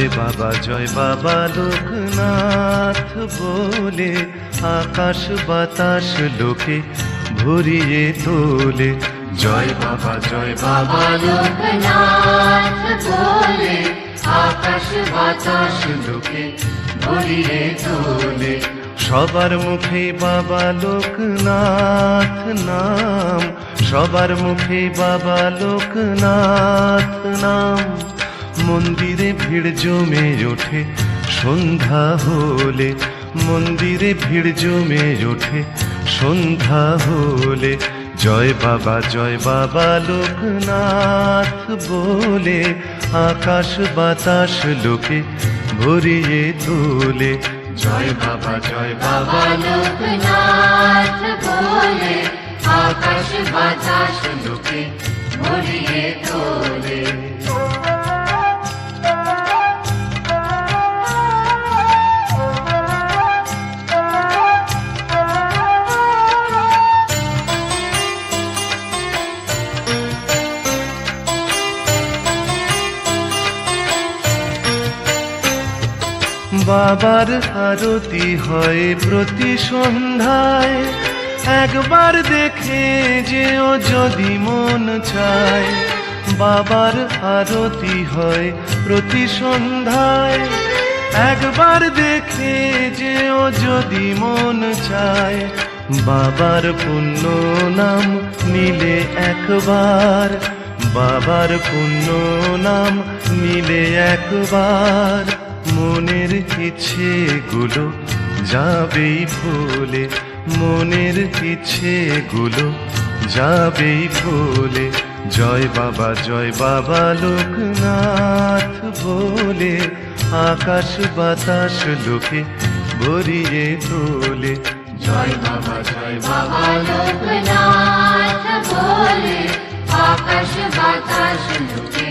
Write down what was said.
জয় বাবা লোকনাথ বলে আকাশ বাতাস লোকে ভরিয়ে তোলে। জয় বাবা লোকনাথ বলে আকাশ বাতাস লোকে ভরিয়ে তোলে। সবার মুখে বাবা লোকনাথ নাম, সবার মুখে বাবা লোকনাথ নাম। মন্দিরে ভিড় জমে ওঠে সন্ধ্যা হলে, মন্দিরে ভিড় জমে ওঠে সন্ধ্যা হলে। জয় বাবা লোকনাথ বলে আকাশ বাতাস লোকে ভরিয়ে তোলে। জয় বাবা লোকনাথ বলে আকাশ বাতাস লোকে ভরিয়ে তোলে। বাবার আরতি হয় প্রতি সন্ধ্যায়, একবার দেখে যেও যদি মন চায়। বাবার আরতি হয় প্রতি সন্ধ্যায়, একবার দেখে যেও যদি মন চায়। বাবার পুণ্য নাম নিলে একবার, বাবার পুণ্য নাম নিলে একবার। মনের ইচ্ছেগুলো যাবেই ভুলে, মনের ইচ্ছেগুলো যাবেই ভুলে। জয় বাবা লোকনাথ বলে আকাশ বাতাস লোকে ভরিয়ে তোলে। জয় বাবা লোকনাথ বলে আকাশ বাতাস লোকে